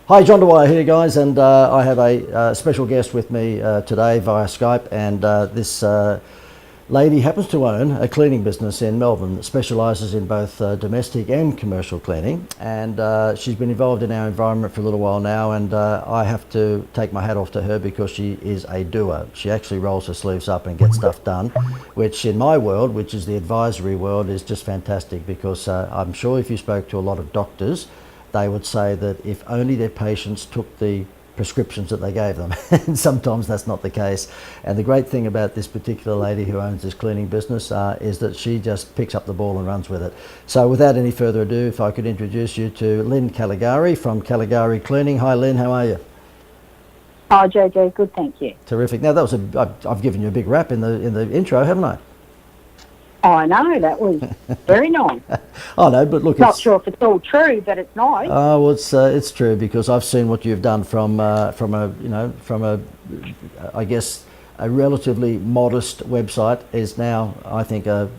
Hi, John Dwyer here, guys, and I have a special guest with me today via Skype, and this lady happens to own a cleaning business in Melbourne that specialises in both domestic and commercial cleaning, and she's been involved in our environment for a little while now, and I have to take my hat off to her because she is a doer. She actually rolls her sleeves up and gets stuff done, which in my world, which is the advisory world, is just fantastic because I'm sure if you spoke to a lot of doctors, they would say that if only their patients took the prescriptions that they gave them, and sometimes that's not the case. And the great thing about this particular lady who owns this cleaning business is that she just picks up the ball and runs with it. So without any further ado, if I could introduce you to Lynn Callegari from Callegari Cleaning. Hi Lynn, how are you? Oh, JJ, good, thank you. Terrific. Now that was I've given you a big rap in the intro, haven't I? Oh, I know, that was very nice. I know, but look, not sure if it's all true, but it's nice. Oh, well, it's true because I've seen what you've done from a I guess a relatively modest website is now, I think, a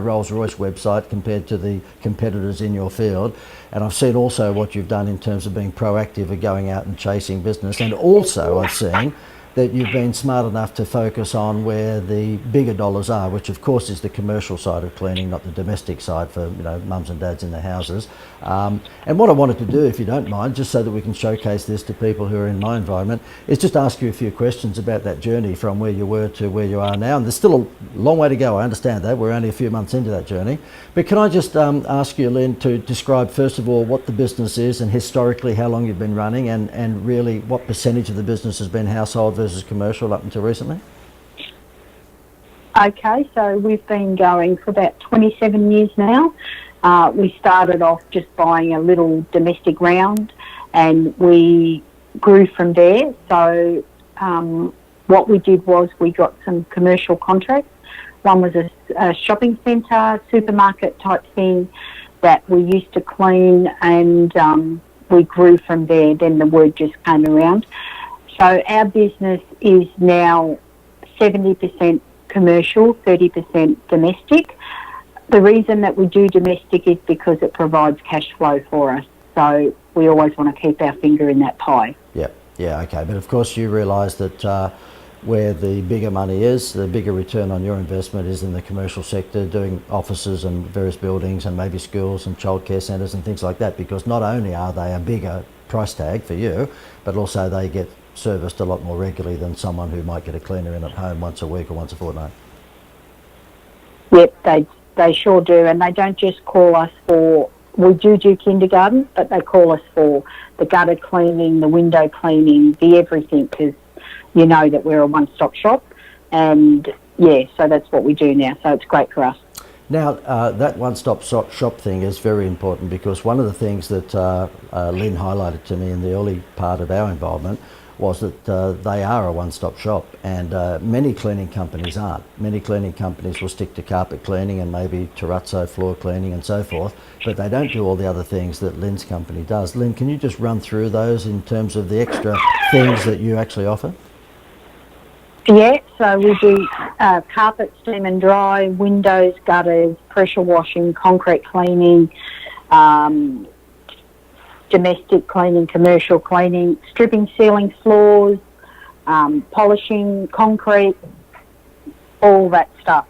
Rolls-Royce website compared to the competitors in your field. And I've seen also what you've done in terms of being proactive and going out and chasing business. And also I've seen that you've been smart enough to focus on where the bigger dollars are, which of course is the commercial side of cleaning, not the domestic side for mums and dads in their houses. And what I wanted to do, if you don't mind, just so that we can showcase this to people who are in my environment, is just ask you a few questions about that journey from where you were to where you are now. And there's still a long way to go, I understand that. We're only a few months into that journey. But can I just ask you, Lynn, to describe first of all what the business is and historically how long you've been running, and really what percentage of the business has been household versus commercial up until recently? Okay, so we've been going for about 27 years now. We started off just buying a little domestic round and we grew from there. So what we did was we got some commercial contracts. One was a shopping centre, supermarket type thing that we used to clean, and we grew from there. Then the word just came around. So our business is now 70% commercial, 30% domestic. The reason that we do domestic is because it provides cash flow for us. So we always want to keep our finger in that pie. Yeah, okay. But of course you realise that where the bigger money is, the bigger return on your investment is in the commercial sector, doing offices and various buildings and maybe schools and childcare centres and things like that, because not only are they a bigger price tag for you, but also they get serviced a lot more regularly than someone who might get a cleaner in at home once a week or once a fortnight. Yep, they sure do, and they don't just call us for, we do kindergarten, but they call us for the gutter cleaning, the window cleaning, the everything, because you know that we're a one-stop shop, and yeah, so that's what we do now, so it's great for us. Now, that one-stop shop thing is very important because one of the things that Lynn highlighted to me in the early part of our involvement was that they are a one-stop shop, and many cleaning companies aren't. Many cleaning companies will stick to carpet cleaning and maybe terrazzo floor cleaning and so forth, but they don't do all the other things that Lynn's company does. Lynn, can you just run through those in terms of the extra things that you actually offer? Yeah, so we do carpet, steam and dry, windows, gutters, pressure washing, concrete cleaning, domestic cleaning, commercial cleaning, stripping, sealing floors, polishing concrete, all that stuff.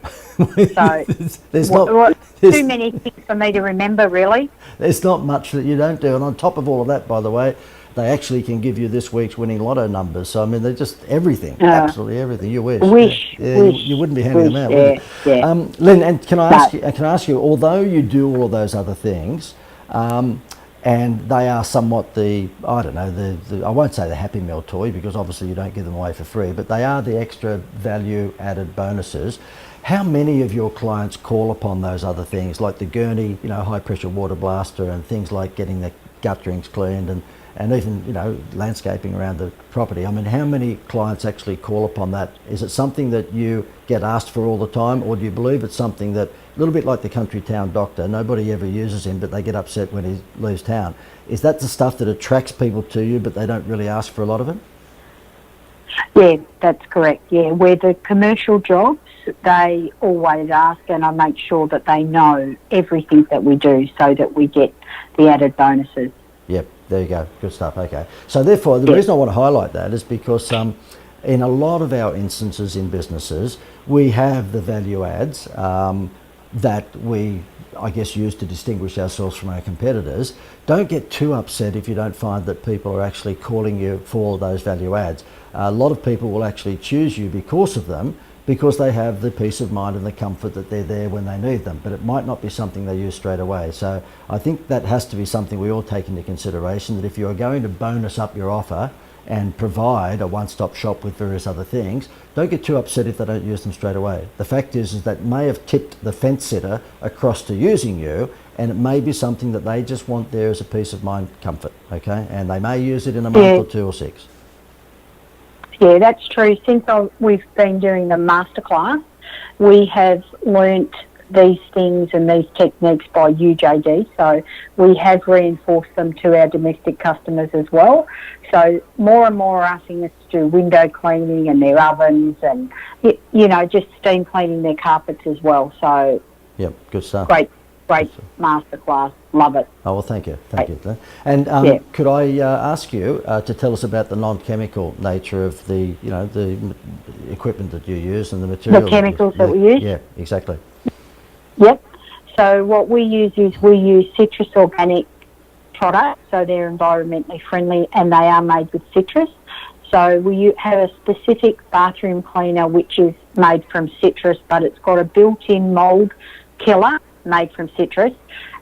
So there's too many things for me to remember, really. There's not much that you don't do, and on top of all of that, by the way, they actually can give you this week's winning lotto numbers. So I mean, they're just everything, absolutely everything. You wish. You wouldn't be handing them out, would you? Yeah. Lynn, and can I ask you? Although you do all of those other things, and they are somewhat the I won't say the Happy Meal toy because obviously you don't give them away for free, but they are the extra value added bonuses. How many of your clients call upon those other things, like the gurney, high pressure water blaster, and things like getting the gutterings cleaned and even, landscaping around the property? I mean, how many clients actually call upon that? Is it something that you get asked for all the time, or do you believe it's something that, a little bit like the country town doctor, nobody ever uses him, but they get upset when he leaves town? Is that the stuff that attracts people to you, but they don't really ask for a lot of it? Yeah, that's correct. Yeah, where the commercial jobs, they always ask, and I make sure that they know everything that we do so that we get the added bonuses. Yep. There you go. Good stuff. Okay. So therefore, the reason I want to highlight that is because in a lot of our instances in businesses, we have the value adds that we, I guess, use to distinguish ourselves from our competitors. Don't get too upset if you don't find that people are actually calling you for those value adds. A lot of people will actually choose you because of them, because they have the peace of mind and the comfort that they're there when they need them, but it might not be something they use straight away. So I think that has to be something we all take into consideration, that if you are going to bonus up your offer and provide a one-stop shop with various other things, don't get too upset if they don't use them straight away. The fact is that may have tipped the fence sitter across to using you, and it may be something that they just want there as a peace of mind comfort, okay? And they may use it in a month or 2 or 6. Yeah, that's true. Since we've been doing the masterclass, we have learnt these things and these techniques by UJD, so we have reinforced them to our domestic customers as well. So more and more are asking us to do window cleaning and their ovens and, just steam cleaning their carpets as well. So, yep, good stuff. Great masterclass. Love it. Oh, well, thank you. Thank you. And could I ask you to tell us about the non-chemical nature of the equipment that you use and the material? The chemicals that we use? Yeah, exactly. Yep. So what we use citrus organic products, so they're environmentally friendly and they are made with citrus. So we have a specific bathroom cleaner which is made from citrus, but it's got a built-in mould killer made from citrus,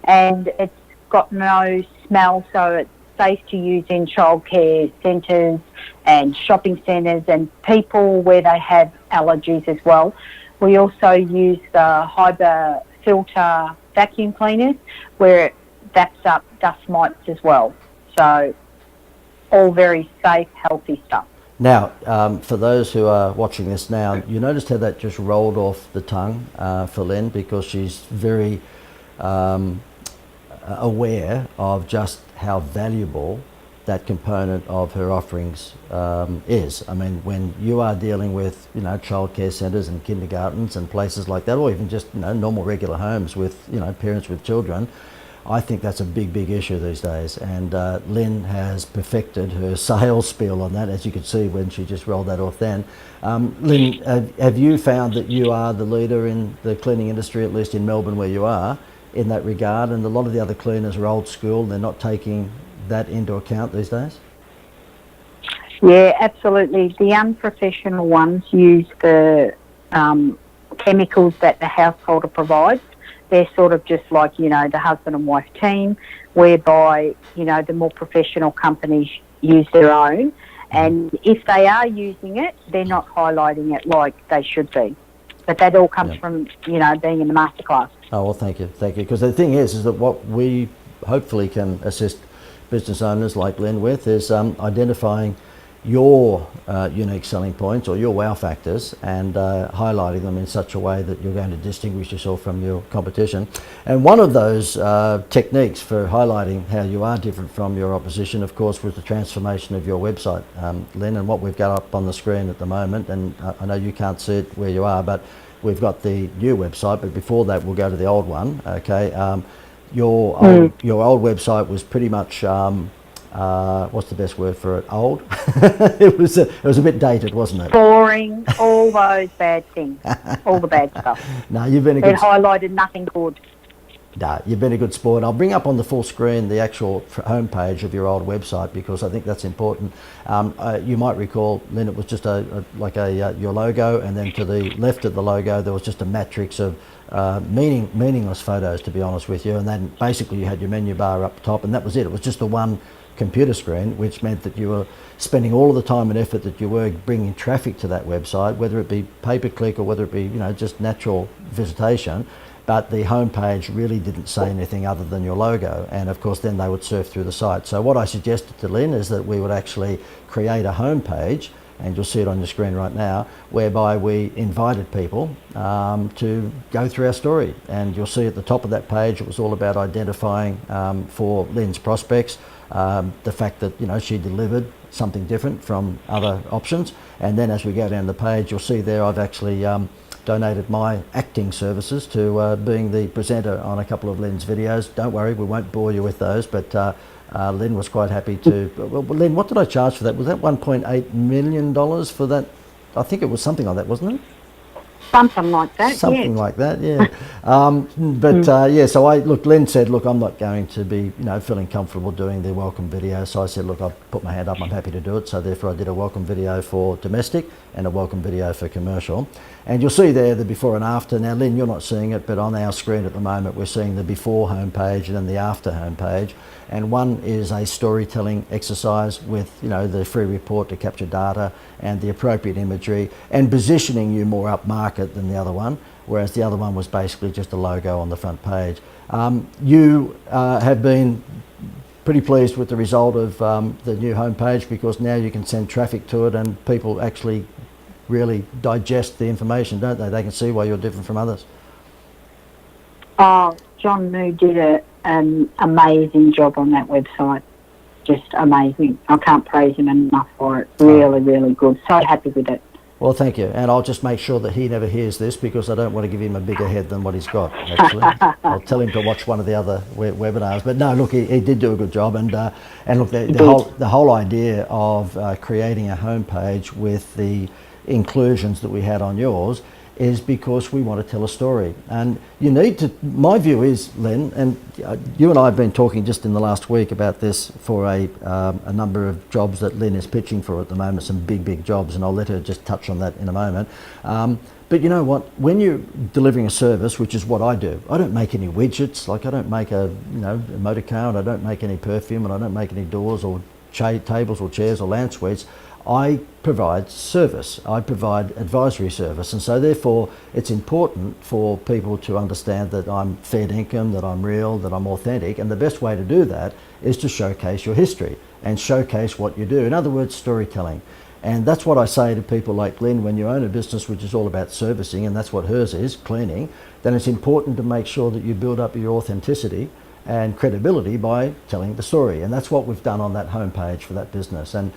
and it's got no smell, so it's safe to use in childcare centres and shopping centres and people where they have allergies as well. We also use the Hyber filter vacuum cleaners where it zaps up dust mites as well. So all very safe, healthy stuff. Now, for those who are watching this now, you noticed how that just rolled off the tongue for Lynn, because she's very aware of just how valuable that component of her offerings is. I mean, when you are dealing with, childcare centres and kindergartens and places like that, or even just, normal regular homes with, parents with children, I think that's a big, big issue these days. And Lynn has perfected her sales spiel on that, as you could see when she just rolled that off then. Lynn, have you found that you are the leader in the cleaning industry, at least in Melbourne where you are, in that regard? And a lot of the other cleaners are old school and they're not taking that into account these days? Yeah, absolutely. The unprofessional ones use the chemicals that the householder provides. They're sort of just like, the husband and wife team, whereby, the more professional companies use their own. And if they are using it, they're not highlighting it like they should be. But that all comes from, being in the masterclass. Oh, well, thank you. Because the thing is that what we hopefully can assist business owners like Lynn with is identifying your unique selling points or your wow factors and highlighting them in such a way that you're going to distinguish yourself from your competition. And one of those techniques for highlighting how you are different from your opposition, of course, was the transformation of your website, Lynn, and what we've got up on the screen at the moment. And I know you can't see it where you are, but we've got the new website, but before that we'll go to the old one, okay? Your old website was pretty much what's the best word for it? Old. it was a bit dated, wasn't it? Boring. All those bad things. All the bad stuff. No, you've been a good. It highlighted nothing good. No, you've been a good sport. I'll bring up on the full screen the actual homepage of your old website because I think that's important. You might recall, Lynn, it was just your logo, and then to the left of the logo there was just a matrix of meaningless photos, to be honest with you, and then basically you had your menu bar up top, and that was it. It was just the one computer screen, which meant that you were spending all of the time and effort that you were bringing traffic to that website, whether it be pay-per-click or whether it be just natural visitation. But the homepage really didn't say anything other than your logo, and of course then they would surf through the site. So what I suggested to Lynn is that we would actually create a homepage, and you'll see it on your screen right now, whereby we invited people to go through our story. And you'll see at the top of that page it was all about identifying for Lynn's prospects the fact that she delivered something different from other options. And then as we go down the page, you'll see there I've actually donated my acting services to being the presenter on a couple of Lynn's videos. Don't worry, we won't bore you with those, but Lynn was quite happy to. Well, Lynn, what did I charge for that? Was that $1.8 million for that? I think it was something like that, wasn't it? Something like that, Something yes. like that, yeah. Yeah, so Lynn said, look, I'm not going to be, feeling comfortable doing the welcome video. So I said, look, I'll put my hand up, I'm happy to do it. So therefore I did a welcome video for domestic and a welcome video for commercial. And you'll see there the before and after. Now, Lynn, you're not seeing it, but on our screen at the moment, we're seeing the before homepage and then the after homepage. And one is a storytelling exercise with, the free report to capture data and the appropriate imagery and positioning you more upmarket than the other one, whereas the other one was basically just a logo on the front page. You have been pretty pleased with the result of the new homepage, because now you can send traffic to it and people actually really digest the information, don't they? They can see why you're different from others. Oh, John Moo did an amazing job on that website. Just amazing. I can't praise him enough for it. Really, really good. So happy with it. Well, thank you. And I'll just make sure that he never hears this, because I don't want to give him a bigger head than what he's got, actually. I'll tell him to watch one of the other webinars. But no, look, he did do a good job. And look, the whole idea of creating a homepage with the inclusions that we had on yours is because we want to tell a story. And you need to, my view is, Lynn, and you and I have been talking just in the last week about this for a number of jobs that Lynn is pitching for at the moment, some big jobs, and I'll let her just touch on that in a moment. But you know what, when you're delivering a service, which is what I do, I don't make any widgets, like I don't make a motor car, and I don't make any perfume, and I don't make any doors or tables or chairs or lounge suites. I provide service, I provide advisory service, and so therefore it's important for people to understand that I'm fair income, that I'm real, that I'm authentic, and the best way to do that is to showcase your history and showcase what you do. In other words, storytelling. And that's what I say to people like Lynn: when you own a business which is all about servicing, and that's what hers is, cleaning, then it's important to make sure that you build up your authenticity and credibility by telling the story. And that's what we've done on that homepage for that business. And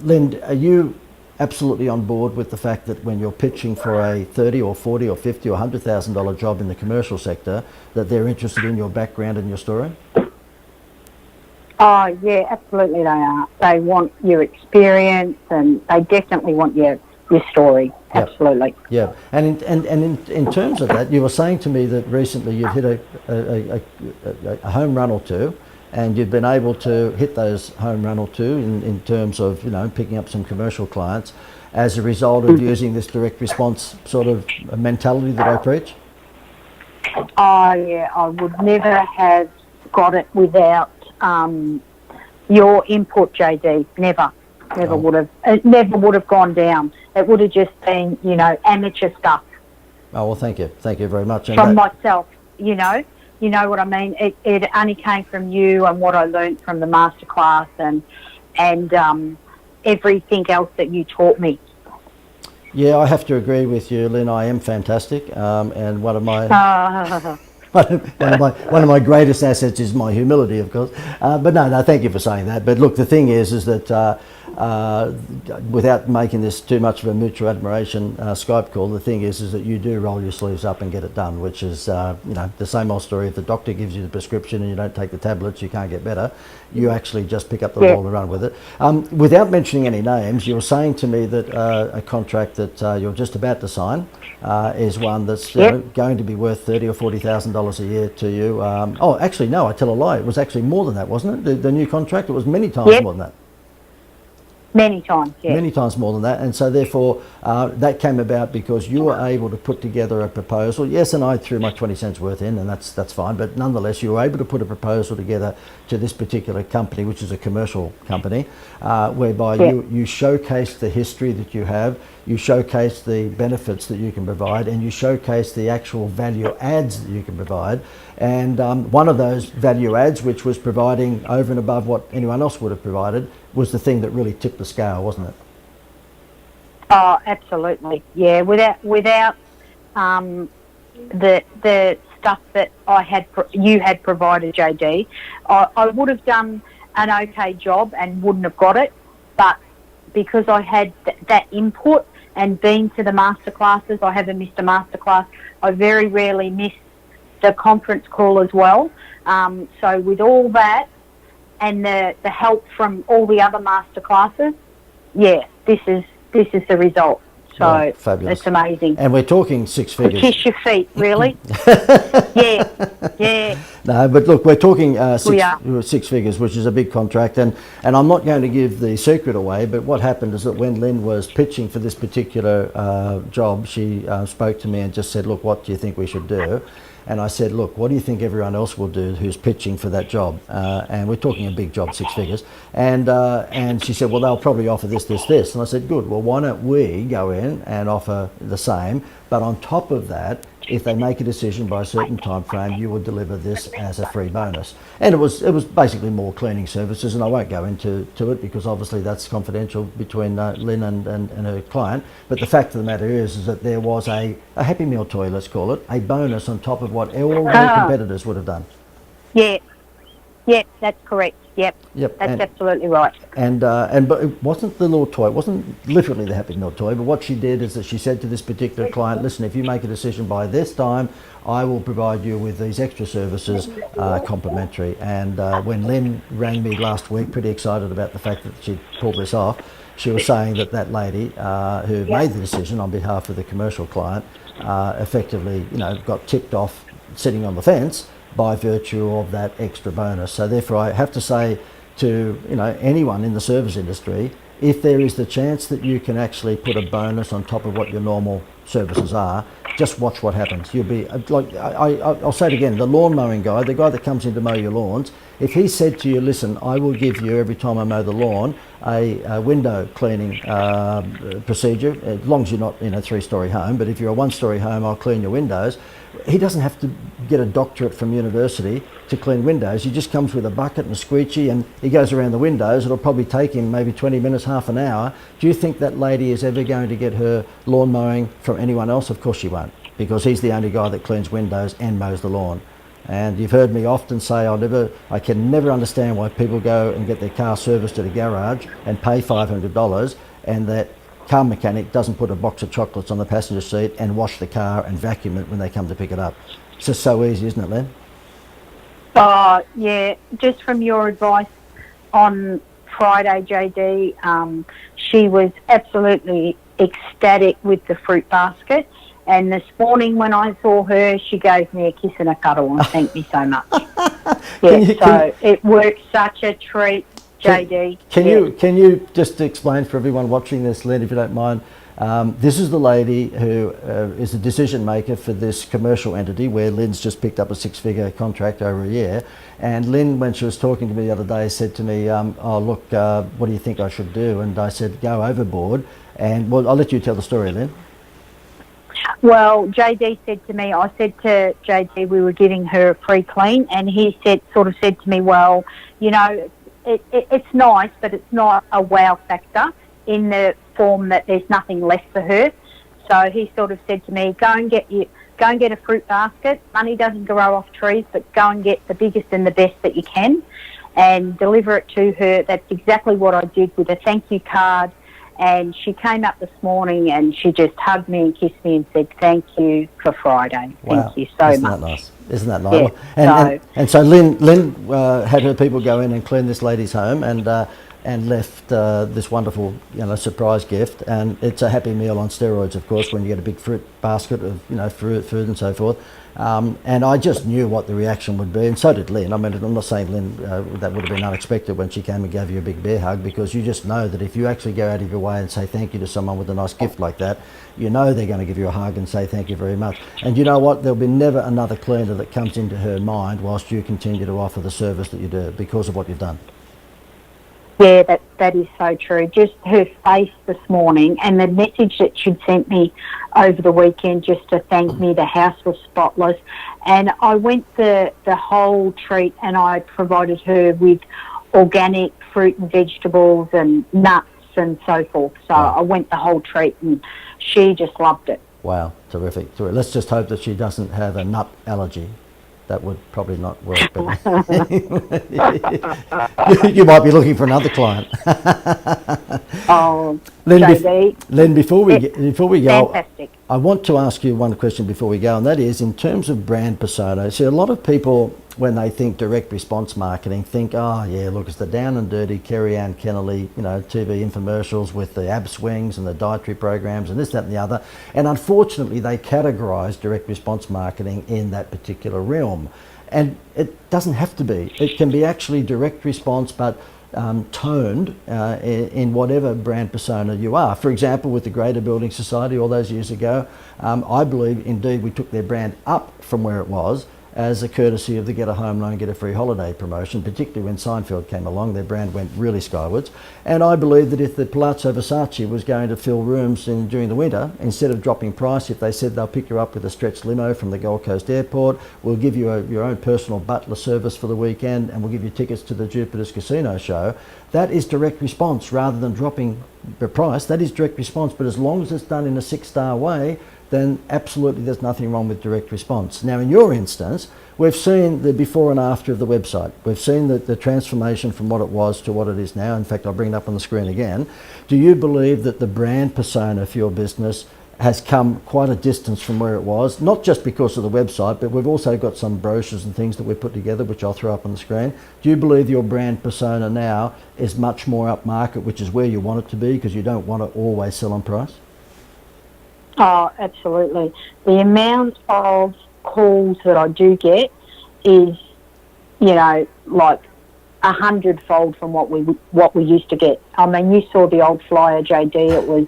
Lynn, are you absolutely on board with the fact that when you're pitching for a $30 or $40 or $50 or $100,000 job in the commercial sector, that they're interested in your background and your story? Oh, yeah, absolutely they are. They want your experience, and they definitely want your story. Yep. Absolutely. Yeah, and in terms of that, you were saying to me that recently you'd hit a home run or two, and you've been able to hit those home run or two in terms of picking up some commercial clients as a result of using this direct response sort of mentality that I preach. Oh yeah, I would never have got it without your input, JD. Never would have. It never would have gone down. It would have just been, amateur stuff. Oh well, thank you very much. And from myself, you know what I mean. It only came from you and what I learned from the masterclass and everything else that you taught me. Yeah, I have to agree with you, Lynn. I am fantastic, and one of my one of my greatest assets is my humility, of course. But no, thank you for saying that. But look, the thing is that without making this too much of a mutual admiration Skype call, the thing is that you do roll your sleeves up and get it done, which is the same old story. If the doctor gives you the prescription and you don't take the tablets, you can't get better. You actually just pick up the ball and run with it. Without mentioning any names, you were saying to me that a contract that you're just about to sign is one that's going to be worth $30,000 or $40,000 a year to you. Oh, actually, no, I tell a lie. It was actually more than that, wasn't it? The new contract, it was many times more than that. Many times, yes. Many times more than that. And so therefore, that came about because you were able to put together a proposal. Yes, and I threw my 20 cents worth in, and that's fine. But nonetheless, you were able to put a proposal together to this particular company, which is a commercial company, whereby you showcase the history that you have, you showcase the benefits that you can provide, and you showcase the actual value adds that you can provide. And one of those value adds, which was providing over and above what anyone else would have provided, was the thing that really tipped the scale, wasn't it? Oh, absolutely. Yeah, without the stuff that you had provided, JD, I would have done an okay job and wouldn't have got it. But because I had that input and been to the masterclasses, I haven't missed a masterclass. I very rarely miss the conference call as well. So with all that, and the help from all the other master classes, yeah, this is the result. So Right, fabulous. it's amazing. And we're talking six figures. Kiss your feet, really. Yeah. No, but look, we're talking We are. six figures, which is a big contract. And I'm not going to give the secret away, but what happened is that when Lynn was pitching for this particular job, she spoke to me and just said, look, what do you think we should do? And I said, look, what do you think everyone else will do who's pitching for that job? And we're talking a big job, six figures. And she said, well, they'll probably offer this. And I said, good, well, why don't we go in and offer the same? But on top of that, if they make a decision by a certain time frame, you would deliver this as a free bonus. And it was basically more cleaning services, and I won't go into it because obviously that's confidential between Lynn and her client. But the fact of the matter is that there was a Happy Meal toy, let's call it, a bonus on top of what all the competitors would have done. Yeah, that's correct. Yep, that's absolutely right. But it wasn't the little toy, it wasn't literally the Happy Meal toy, but what she did is that she said to this particular client, listen, if you make a decision by this time, I will provide you with these extra services complimentary. And when Lynn rang me last week, pretty excited about the fact that she pulled this off, she was saying that lady who made the decision on behalf of the commercial client effectively, got tipped off sitting on the fence by virtue of that extra bonus. So therefore I have to say to anyone in the service industry, if there is the chance that you can actually put a bonus on top of what your normal services are, just watch what happens. You'll be like, I'll say it again, the lawn mowing guy, the guy that comes in to mow your lawns, if he said to you, listen, I will give you every time I mow the lawn a window cleaning procedure, as long as you're not in a 3-story home, but if you're a 1-story home, I'll clean your windows. He doesn't have to get a doctorate from university to clean windows. He just comes with a bucket and a squeegee and he goes around the windows. It'll probably take him maybe 20 minutes, half an hour. Do you think that lady is ever going to get her lawn mowing from anyone else? Of course she won't, because he's the only guy that cleans windows and mows the lawn. And you've heard me often say I can never understand why people go and get their car serviced at a garage and pay $500 and that car mechanic doesn't put a box of chocolates on the passenger seat and wash the car and vacuum it when they come to pick it up. It's just so easy, isn't it, Len? Oh, yeah. Just from your advice on Friday, JD, she was absolutely ecstatic with the fruit basket. And this morning when I saw her, she gave me a kiss and a cuddle and thanked me so much. It worked such a treat, JD. Can you just explain for everyone watching this, Lynn, if you don't mind? This is the lady who is the decision maker for this commercial entity where Lynn's just picked up a 6-figure contract over a year. And Lynn, when she was talking to me the other day, said to me, oh, look, what do you think I should do? And I said, go overboard. And well, I'll let you tell the story, Lynn. Well, JD said to me, I said to JD we were giving her a free clean, and he sort of said to me, well, it's nice, but it's not a wow factor in the form that there's nothing left for her. So he sort of said to me, go and get a fruit basket. Money doesn't grow off trees, but go and get the biggest and the best that you can and deliver it to her. That's exactly what I did with a thank you card. And she came up this morning and she just hugged me and kissed me and said, thank you for Friday. Thank you so much. Isn't that nice? Yeah, and so Lynn had her people go in and clean this lady's home and left this wonderful surprise gift. And it's a Happy Meal on steroids, of course, when you get a big fruit basket of fruit and so forth. And I just knew what the reaction would be, and so did Lynn. I mean, I'm not saying Lynn that would have been unexpected when she came and gave you a big bear hug, because you just know that if you actually go out of your way and say thank you to someone with a nice gift like that, you know they're going to give you a hug and say thank you very much. And you know what? There'll be never another cleaner that comes into her mind whilst you continue to offer the service that you do because of what you've done. Yeah, that is so true. Just her face this morning and the message that she'd sent me over the weekend just to thank me. The house was spotless. And I went the whole treat and I provided her with organic fruit and vegetables and nuts and so forth. So I went the whole treat and she just loved it. Wow, terrific. Let's just hope that she doesn't have a nut allergy. That would probably not work. But you might be looking for another client. Oh, Len, before we go, fantastic. I want to ask you one question before we go, and that is in terms of brand persona. See, a lot of people when they think direct response marketing, think, oh yeah, look, it's the down and dirty Kerry Ann Kennelly, TV infomercials with the ab swings and the dietary programs and this, that and the other. And unfortunately, they categorise direct response marketing in that particular realm. And it doesn't have to be. It can be actually direct response, but toned in whatever brand persona you are. For example, with the Greater Building Society all those years ago, I believe indeed we took their brand up from where it was as a courtesy of the Get a Home Loan, Get a Free Holiday promotion, particularly when Seinfeld came along. Their brand went really skywards. And I believe that if the Palazzo Versace was going to fill rooms during the winter, instead of dropping price, if they said they'll pick you up with a stretch limo from the Gold Coast Airport, we'll give you your own personal butler service for the weekend, and we'll give you tickets to the Jupiter's Casino show, that is direct response rather than dropping the price. That is direct response, but as long as it's done in a 6-star way, then absolutely there's nothing wrong with direct response. Now in your instance, we've seen the before and after of the website. We've seen the transformation from what it was to what it is now. In fact, I'll bring it up on the screen again. Do you believe that the brand persona for your business has come quite a distance from where it was, not just because of the website, but we've also got some brochures and things that we've put together, which I'll throw up on the screen. Do you believe your brand persona now is much more upmarket, which is where you want it to be because you don't want to always sell on price? Oh, absolutely. The amount of calls that I do get is, like 100-fold from what we used to get. I mean, you saw the old flyer, JD. It was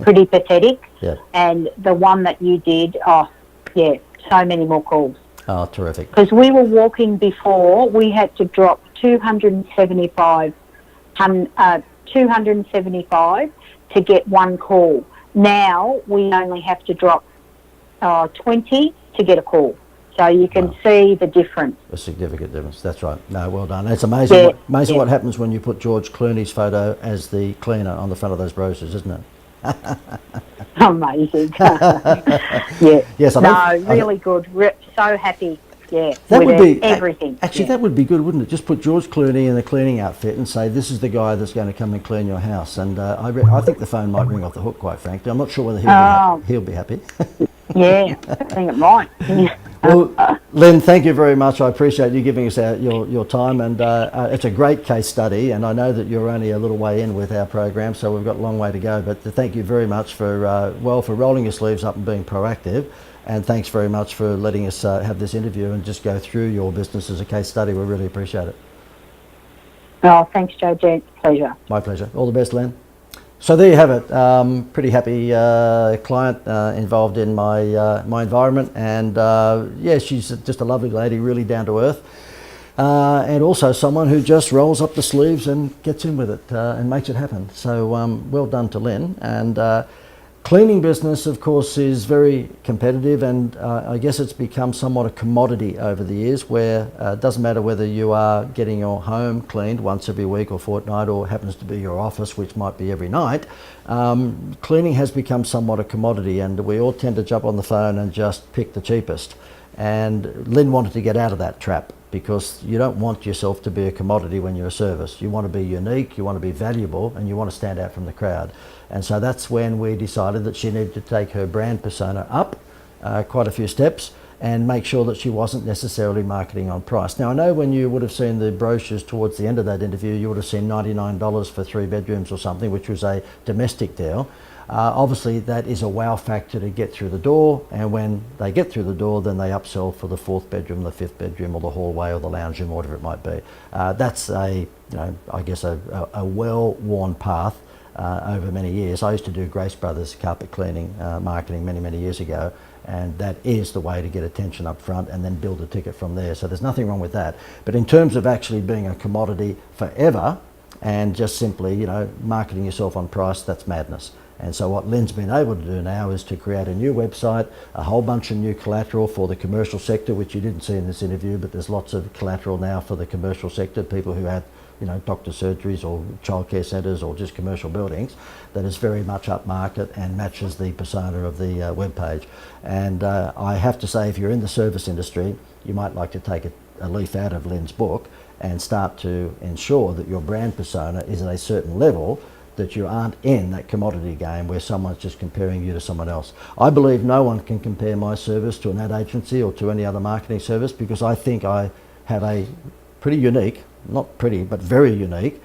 pretty pathetic. Yeah. And the one that you did, so many more calls. Oh, terrific. Because we were walking before, we had to drop 275 to get one call. Now we only have to drop 20 to get a call. So you can see the difference. A significant difference, that's right. No, well done. It's amazing, what happens when you put George Clooney's photo as the cleaner on the front of those brochures, isn't it? Amazing. Yes, really good. So happy. Yeah, that would be everything. Actually, that would be good, wouldn't it? Just put George Clooney in the cleaning outfit and say, "This is the guy that's going to come and clean your house." And I think the phone might ring off the hook. Quite frankly, I'm not sure whether he'll be happy. Yeah, I think it might. Well, Lynn, thank you very much. I appreciate you giving us your time, and it's a great case study. And I know that you're only a little way in with our program, so we've got a long way to go. But thank you very much for rolling your sleeves up and being proactive. And thanks very much for letting us have this interview and just go through your business as a case study. We really appreciate it. Oh, thanks, JJ. Pleasure. My pleasure. All the best, Len. So there you have it. Pretty happy client involved in my environment, and she's just a lovely lady, really down to earth, and also someone who just rolls up the sleeves and gets in with it and makes it happen. So well done to Len. And cleaning business, of course, is very competitive, and I guess it's become somewhat a commodity over the years where it doesn't matter whether you are getting your home cleaned once every week or fortnight, or happens to be your office, which might be every night. Cleaning has become somewhat a commodity, and we all tend to jump on the phone and just pick the cheapest. And Lynn wanted to get out of that trap, because you don't want yourself to be a commodity when you're a service. You want to be unique, you want to be valuable, and you want to stand out from the crowd. And so that's when we decided that she needed to take her brand persona up quite a few steps and make sure that she wasn't necessarily marketing on price. Now, I know when you would have seen the brochures towards the end of that interview, you would have seen $99 for 3 bedrooms or something, which was a domestic deal. Obviously, that is a wow factor to get through the door, and when they get through the door, then they upsell for the 4th bedroom, the 5th bedroom, or the hallway, or the lounge room, or whatever it might be. That's I guess a well-worn path over many years. I used to do Grace Brothers carpet cleaning marketing many years ago, and that is the way to get attention up front and then build a ticket from there. So there's nothing wrong with that. But in terms of actually being a commodity forever and just simply marketing yourself on price, that's madness. And so what Lynn's been able to do now is to create a new website, a whole bunch of new collateral for the commercial sector, which you didn't see in this interview, but there's lots of collateral now for the commercial sector, people who have doctor surgeries or childcare centres or just commercial buildings, that is very much upmarket and matches the persona of the web page. And I have to say, if you're in the service industry, you might like to take a leaf out of Lynn's book and start to ensure that your brand persona is at a certain level, that you aren't in that commodity game where someone's just comparing you to someone else. I believe no one can compare my service to an ad agency or to any other marketing service, because I think I have a pretty unique, not pretty, but very unique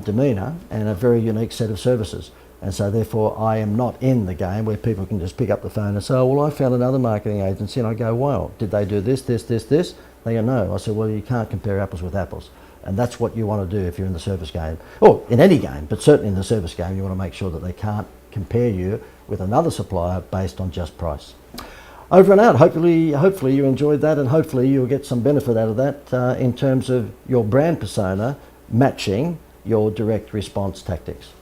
demeanour and a very unique set of services. And so therefore I am not in the game where people can just pick up the phone and say, oh, well, I found another marketing agency, and I go, well, did they do this, this, this, this? They go, no. I said, well, you can't compare apples with apples. And that's what you want to do if you're in the service game, or in any game, but certainly in the service game, you want to make sure that they can't compare you with another supplier based on just price. Over and out. Hopefully you enjoyed that, and hopefully you'll get some benefit out of that in terms of your brand persona matching your direct response tactics.